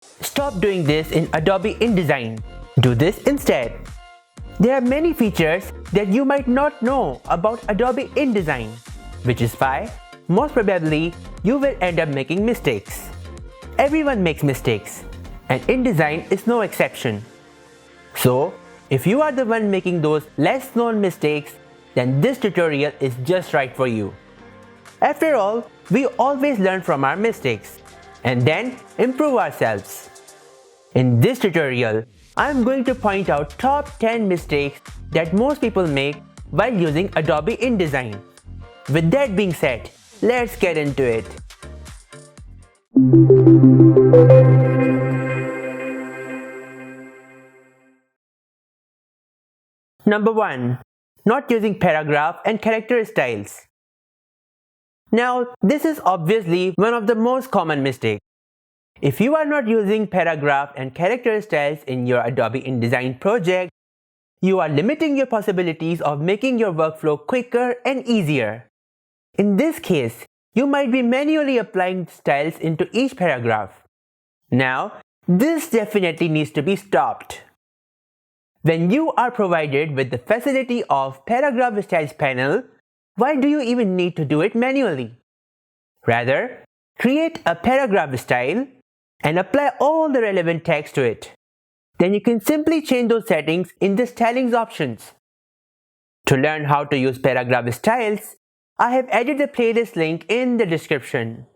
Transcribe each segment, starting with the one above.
Stop doing this in Adobe InDesign. Do this instead. There are many features that you might not know about Adobe InDesign, which is why, most probably, you will end up making mistakes. Everyone makes mistakes, and InDesign is no exception. So, if you are the one making those less known mistakes, then this tutorial is just right for you. After all, we always learn from our mistakes and then improve ourselves. In this tutorial, I am going to point out top 10 mistakes that most people make while using Adobe InDesign. With that being said, let's get into it. Number 1. Not using paragraph and character styles. Now, this is obviously one of the most common mistakes. If you are not using paragraph and character styles in your Adobe InDesign project, you are limiting your possibilities of making your workflow quicker and easier. In this case, you might be manually applying styles into each paragraph. Now, this definitely needs to be stopped. When you are provided with the facility of Paragraph Styles panel, why do you even need to do it manually? Rather, create a paragraph style and apply all the relevant text to it. Then you can simply change those settings in the stylings options. To learn how to use paragraph styles, I have added the playlist link in the description.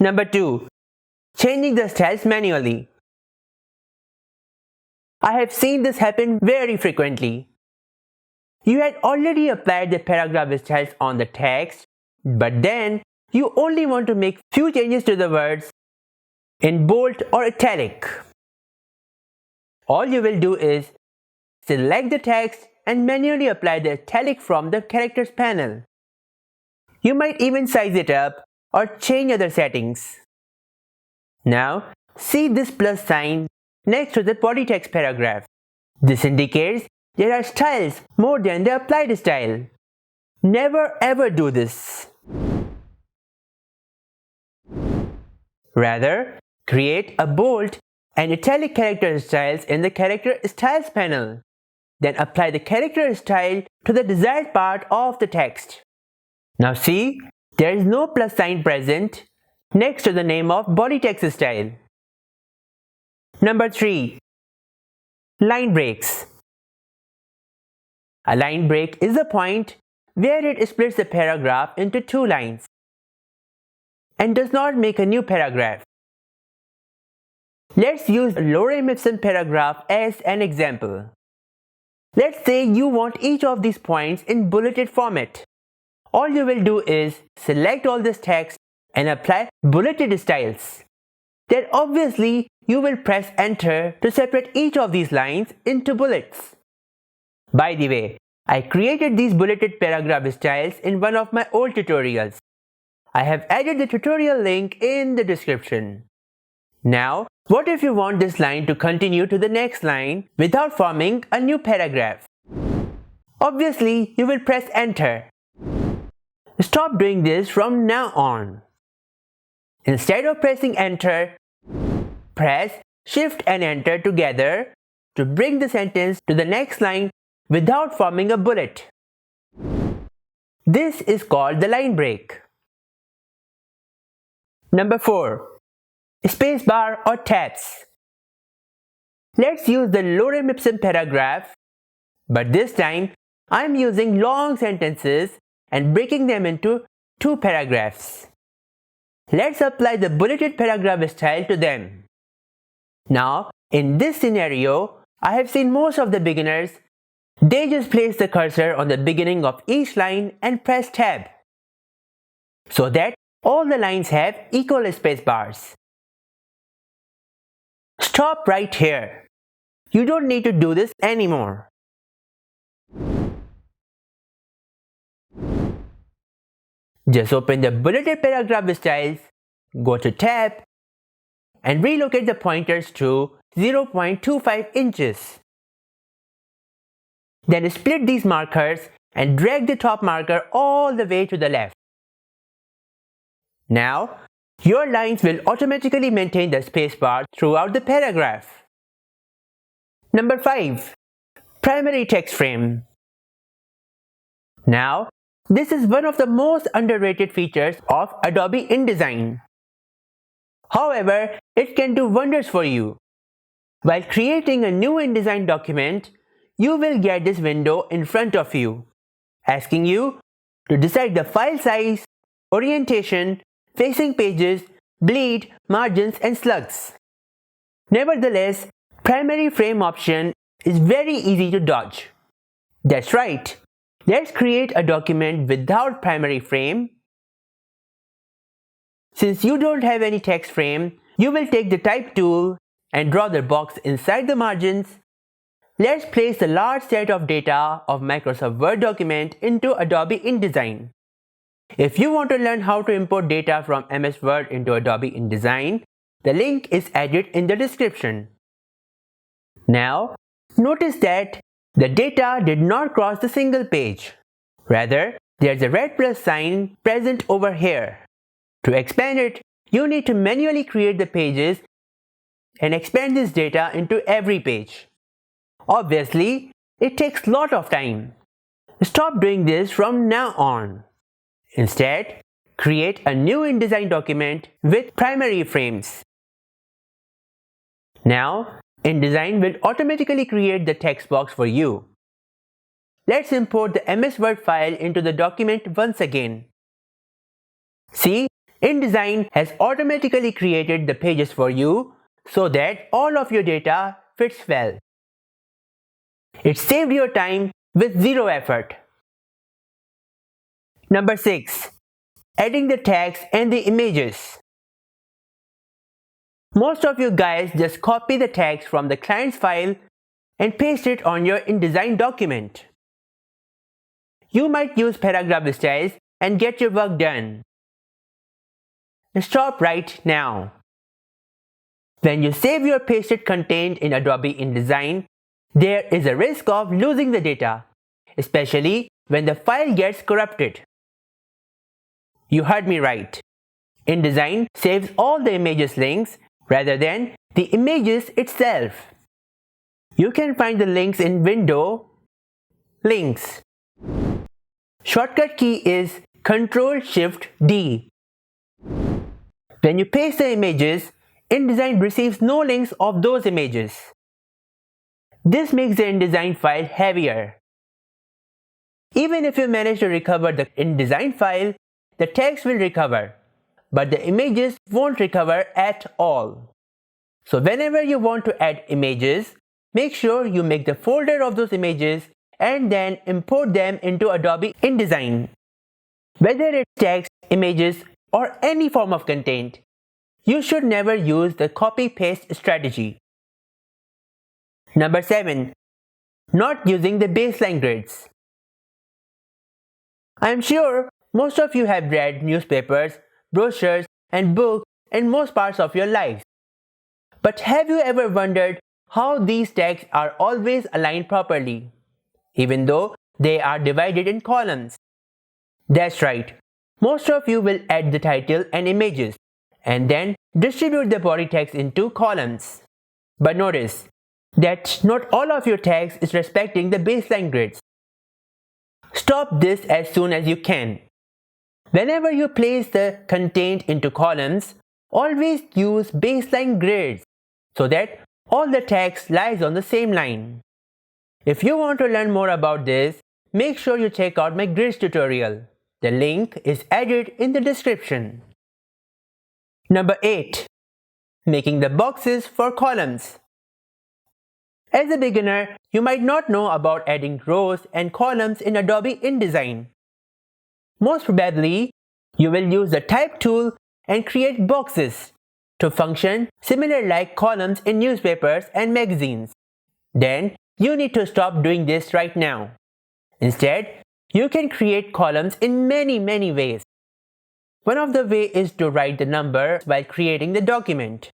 Number 2. Changing the styles manually. I have seen this happen very frequently. You had already applied the paragraph styles on the text, but then you only want to make few changes to the words in bold or italic. All you will do is select the text and manually apply the italic from the characters panel. You might even size it up or change other settings. Now, see this plus sign next to the body text paragraph. This indicates there are styles more than the applied style. Never ever do this. Rather, create a bold and italic character styles in the character styles panel. Then apply the character style to the desired part of the text. Now see, there is no plus sign present next to the name of body text style. Number 3. Line breaks. A line break is a point where it splits the paragraph into two lines and does not make a new paragraph. Let's use a lorem ipsum paragraph as an example. Let's say you want each of these points in bulleted format. All you will do is select all this text and apply bulleted styles. Then obviously you will press enter to separate each of these lines into bullets. By the way, I created these bulleted paragraph styles in one of my old tutorials. I have added the tutorial link in the description. Now, what if you want this line to continue to the next line without forming a new paragraph? Obviously, you will press enter. Stop doing this from now on. Instead of pressing enter, press shift and enter together to bring the sentence to the next line without forming a bullet. This is called the line break. Number 4. Spacebar or tabs. Let's use the lorem ipsum paragraph, but this time I am using long sentences and breaking them into two paragraphs. Let's apply the bulleted paragraph style to them. Now, in this scenario, I have seen most of the beginners, they just place the cursor on the beginning of each line and press tab, so that all the lines have equal space bars. Stop right here. You don't need to do this anymore. Just open the bulleted paragraph styles, go to tab, and relocate the pointers to 0.25 inches. Then split these markers and drag the top marker all the way to the left. Now, Your lines will automatically maintain the spacebar throughout the paragraph. Number 5. Primary text frame. Now, this is one of the most underrated features of Adobe InDesign. However, it can do wonders for you. While creating a new InDesign document, you will get this window in front of you, asking you to decide the file size, orientation, facing pages, bleed, margins, and slugs. Nevertheless, primary frame option is very easy to dodge. That's right. Let's create a document without primary frame. Since you don't have any text frame, you will take the type tool and draw the box inside the margins. Let's place a large set of data of Microsoft Word document into Adobe InDesign. If you want to learn how to import data from MS Word into Adobe InDesign, the link is added in the description. Now, notice that the data did not cross the single page. Rather, there's a red plus sign present over here. To expand it, you need to manually create the pages and expand this data into every page. Obviously, it takes a lot of time. Stop doing this from now on. Instead, create a new InDesign document with primary frames. Now, InDesign will automatically create the text box for you. Let's import the MS Word file into the document once again. See, InDesign has automatically created the pages for you so that all of your data fits well. It saved your time with zero effort. Number 6. Adding the text and the images. Most of you guys just copy the text from the client's file and paste it on your InDesign document. You might use paragraph styles and get your work done. Stop right now. When you save your pasted content in Adobe InDesign, there is a risk of losing the data, especially when the file gets corrupted. You heard me right. InDesign saves all the images links rather than the images itself. You can find the links in Window, Links. Shortcut key is Ctrl-Shift-D. When you paste the images, InDesign receives no links of those images. This makes the InDesign file heavier. Even if you manage to recover the InDesign file, the text will recover, but the images won't recover at all. So whenever you want to add images, make sure you make the folder of those images and then import them into Adobe InDesign. Whether it's text, images, or any form of content, you should never use the copy-paste strategy. Number 7. Not using the baseline grids. I am sure most of you have read newspapers, brochures, and books in most parts of your lives. But have you ever wondered how these texts are always aligned properly, even though they are divided in columns? That's right. Most of you will add the title and images, and then distribute the body text into columns. But notice that not all of your text is respecting the baseline grids. Stop this as soon as you can. Whenever you place the content into columns, always use baseline grids so that all the text lies on the same line. If you want to learn more about this, make sure you check out my grids tutorial. The link is added in the description. Number 8. Making the boxes for columns. As a beginner, you might not know about adding rows and columns in Adobe InDesign. Most probably, you will use the Type tool and create boxes to function similar like columns in newspapers and magazines. Then, you need to stop doing this right now. Instead, you can create columns in many ways. One of the ways is to write the number while creating the document.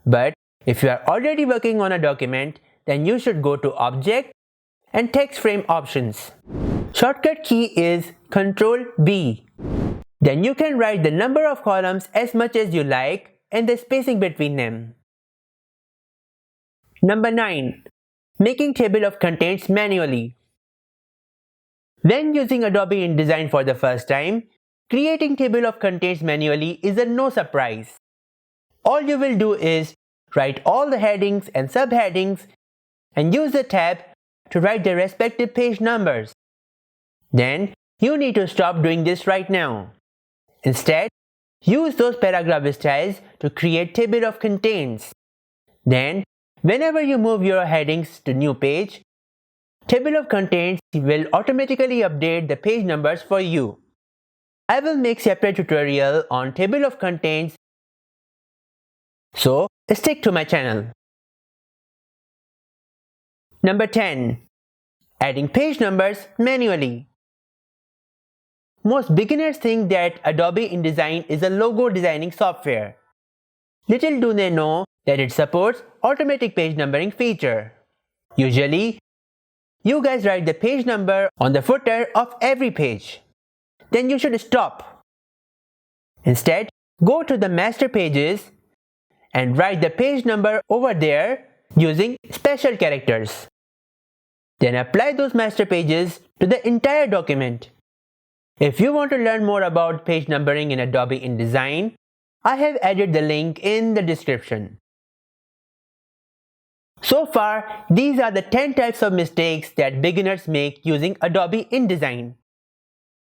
But if you are already working on a document, then you should go to Object and Text Frame options. Shortcut key is Ctrl-B. Then you can write the number of columns as much as you like and the spacing between them. Number 9. Making table of contents manually. When using Adobe InDesign for the first time, creating table of contents manually is a no surprise. All you will do is write all the headings and subheadings and use the tab to write the respective page numbers. Then you need to stop doing this right now. Instead, use those paragraph styles to create table of contents. Then, whenever you move your headings to new page, table of contents will automatically update the page numbers for you. I will make separate tutorial on table of contents, so stick to my channel. Number 10. Adding page numbers manually. Most beginners think that Adobe InDesign is a logo designing software. Little do they know that it supports automatic page numbering feature. Usually, you guys write the page number on the footer of every page. Then you should stop. Instead, go to the master pages and write the page number over there using special characters. Then apply those master pages to the entire document. If you want to learn more about page numbering in Adobe InDesign, I have added the link in the description. So far, these are the 10 types of mistakes that beginners make using Adobe InDesign.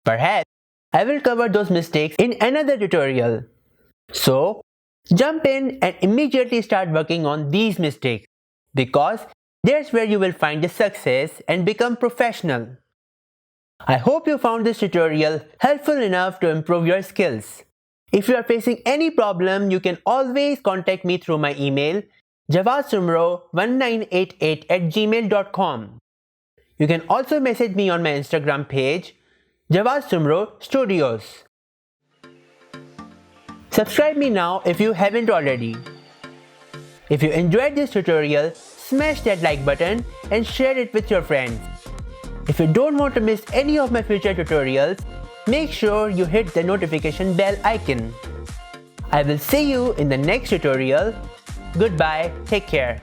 Perhaps I will cover those mistakes in another tutorial. So, jump in and immediately start working on these mistakes, because that's where you will find the success and become professional. I hope you found this tutorial helpful enough to improve your skills. If you are facing any problem, you can always contact me through my email javasumro1988@gmail.com. You can also message me on my Instagram page javasumro studios. Subscribe me now if you haven't already. If you enjoyed this tutorial, smash that like button and share it with your friends. If you don't want to miss any of my future tutorials, make sure you hit the notification bell icon. I will see you in the next tutorial. Goodbye, take care.